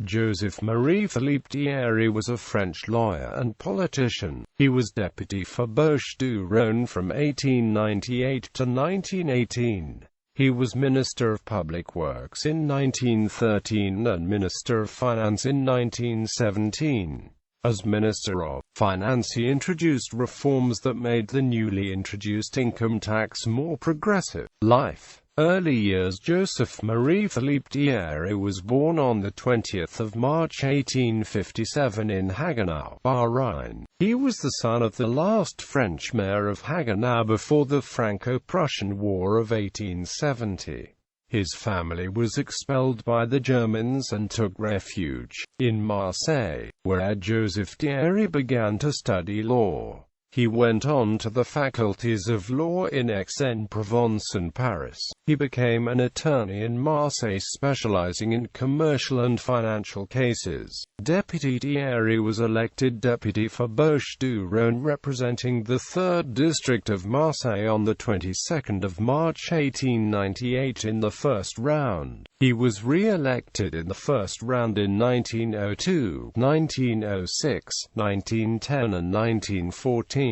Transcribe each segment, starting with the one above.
Joseph Marie Philippe Thierry was a French lawyer and politician. He was deputy for Bouches-du-Rhône from 1898 to 1918. He was Minister of Public Works in 1913 and Minister of Finance in 1917. As Minister of Finance, he introduced reforms that made the newly introduced income tax more progressive. Life. Early years. Joseph Marie Philippe Thierry was born on the 20th of March 1857 in Haguenau, Bahrain. He was the son of the last French mayor of Haguenau before the Franco-Prussian War of 1870. His family was expelled by the Germans and took refuge in Marseille, where Joseph Thierry began to study law. He went on to the faculties of law in Aix-en-Provence and Paris. He became an attorney in Marseille specializing in commercial and financial cases. Deputy Thierry was elected deputy for Bouches-du-Rhône, representing the 3rd district of Marseille on the 22nd of March 1898 in the first round. He was re-elected in the first round in 1902, 1906, 1910 and 1914.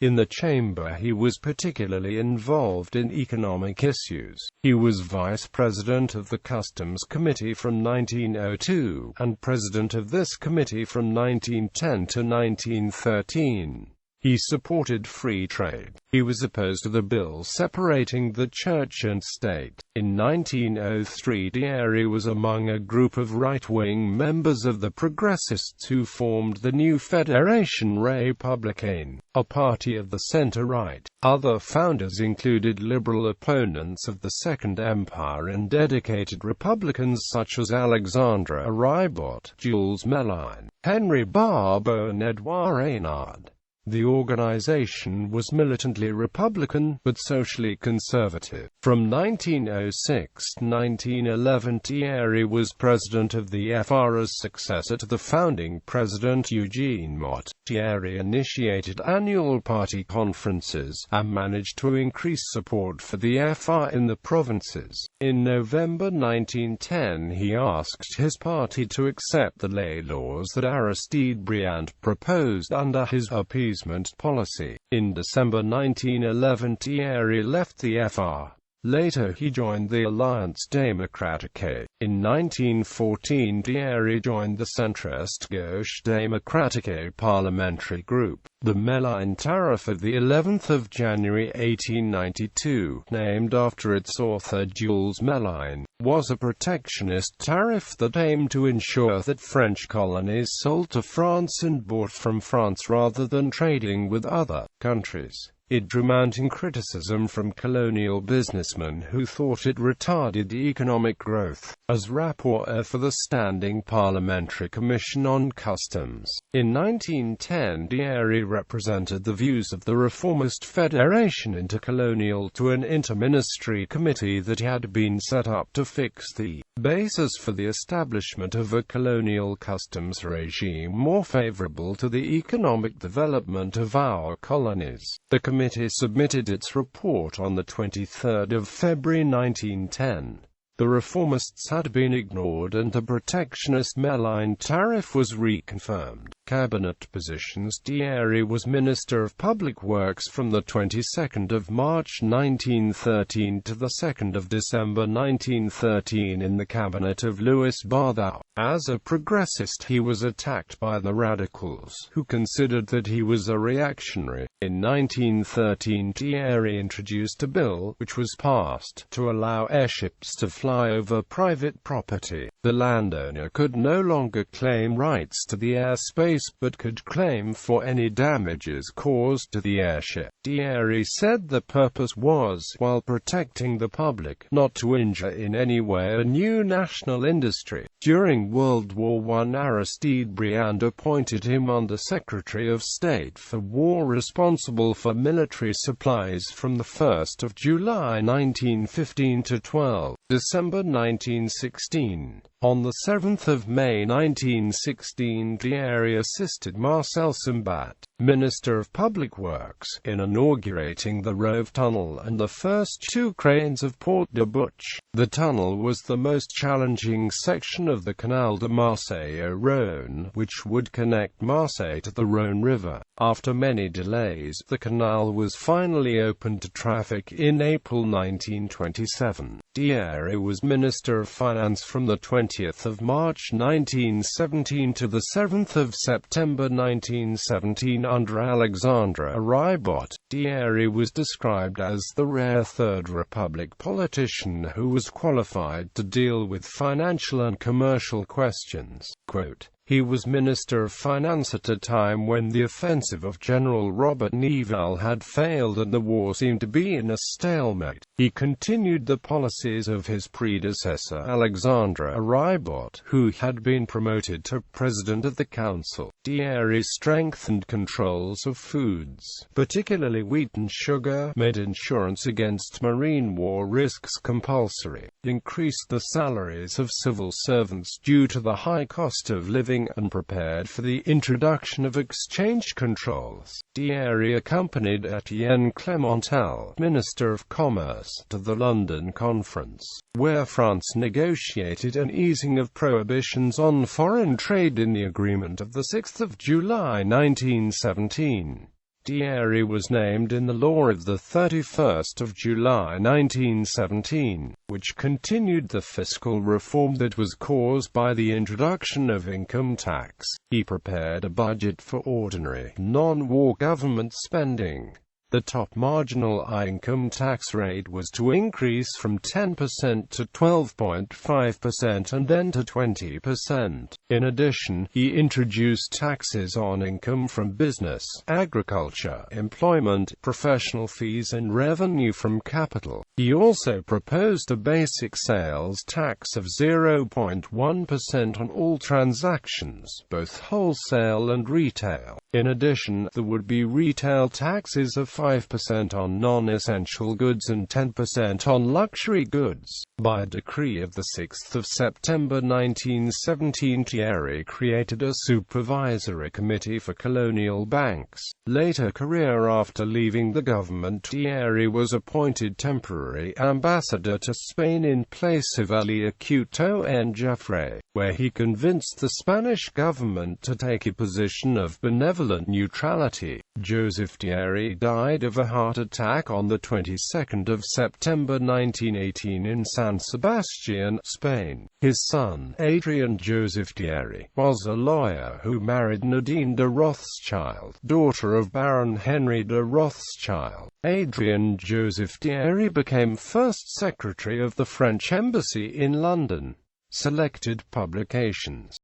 In the chamber he was particularly involved in economic issues. He was vice president of the Customs Committee from 1902, and president of this committee from 1910 to 1913. He supported free trade. He was opposed to the bill separating the church and state. In 1903, Thierry was among a group of right-wing members of the Progressists who formed the new Fédération Républicaine, a party of the centre-right. Other founders included liberal opponents of the Second Empire and dedicated Republicans such as Alexandre Ribot, Jules Mélin, Henri Barbeau and Edouard Reynard. The organization was militantly Republican, but socially conservative. From 1906 to 1911, Thierry was president of the FR as successor to the founding president Eugène Motte. Thierry initiated annual party conferences, and managed to increase support for the FR in the provinces. In November 1910, he asked his party to accept the ley laws that Aristide Briand proposed under his appeasement policy. In December 1911, Thierry left the FR. Later he joined the Alliance Démocratique. In 1914, Thierry joined the centrist Gauche Démocratique parliamentary group. The Mélin tariff of the 11th of January 1892, named after its author Jules Mélin, was a protectionist tariff that aimed to ensure that French colonies sold to France and bought from France rather than trading with other countries. It drew mounting criticism from colonial businessmen who thought it retarded economic growth. As rapporteur for the Standing Parliamentary Commission on Customs, in 1910, Thierry represented the views of the reformist Fédération Intercoloniale to an interministry committee that had been set up to fix the basis for the establishment of a colonial customs regime more favorable to the economic development of our colonies. The committee submitted its report on the 23rd of February 1910. The reformists had been ignored and the protectionist Mélin tariff was reconfirmed. Cabinet positions. Thierry was Minister of Public Works from the 22nd of March 1913 to the 2nd of December 1913 in the cabinet of Louis Barthou. As a progressist, he was attacked by the radicals, who considered that he was a reactionary. In 1913, Thierry introduced a bill, which was passed, to allow airships to fly over private property. The landowner could no longer claim rights to the airspace, but could claim for any damages caused to the airship. Thierry said the purpose was, while protecting the public, not to injure in any way a new national industry. During World War I, Aristide Briand appointed him Under-Secretary of State for War, responsible for military supplies from the 1st of July 1915 to 12 December 1916. On the 7th of May 1916, Thierry assisted Marcel Sambat, Minister of Public Works, in inaugurating the Rove Tunnel and the first two cranes of Port de Bouche. The tunnel was the most challenging section of the Canal de Marseille-Rhône, which would connect Marseille to the Rhône River. After many delays, the canal was finally opened to traffic in April 1927. Thierry was Minister of Finance from the 20th of March 1917 to the 7th of September 1917 under Alexandre Ribot. Thierry was described as the rare Third Republic politician who was qualified to deal with financial and commercial questions. Quote, "He was Minister of Finance at a time when the offensive of General Robert Nivelle had failed and the war seemed to be in a stalemate. He continued the policies of his predecessor Alexandre Ribot, who had been promoted to President of the Council. Thierry strengthened controls of foods, particularly wheat and sugar, made insurance against marine war risks compulsory, increased the salaries of civil servants due to the high cost of living, and prepared for the introduction of exchange controls." Thierry accompanied Etienne Clementel, Minister of Commerce, to the London Conference, where France negotiated an easing of prohibitions on foreign trade in the agreement of 6 July 1917. Thierry was named in the law of 31 July 1917, which continued the fiscal reform that was caused by the introduction of income tax. He prepared a budget for ordinary, non-war government spending. The top marginal income tax rate was to increase from 10% to 12.5% and then to 20%. In addition, he introduced taxes on income from business, agriculture, employment, professional fees and revenue from capital. He also proposed a basic sales tax of 0.1% on all transactions, both wholesale and retail. In addition, there would be retail taxes of 5% on non-essential goods and 10% on luxury goods. By a decree of 6 September 1917, Thierry created a supervisory committee for colonial banks. Later career after leaving the government, Thierry was appointed temporary ambassador to Spain in place of Elie Couteau and Jaffré, where he convinced the Spanish government to take a position of benevolent neutrality. Joseph Thierry died of a heart attack on the 22nd of September 1918 in San Sebastian, Spain. His son, Adrien Joseph Thierry, was a lawyer who married Nadine de Rothschild, daughter of Baron Henry de Rothschild. Adrien Joseph Thierry became first secretary of the French embassy in London. Selected publications.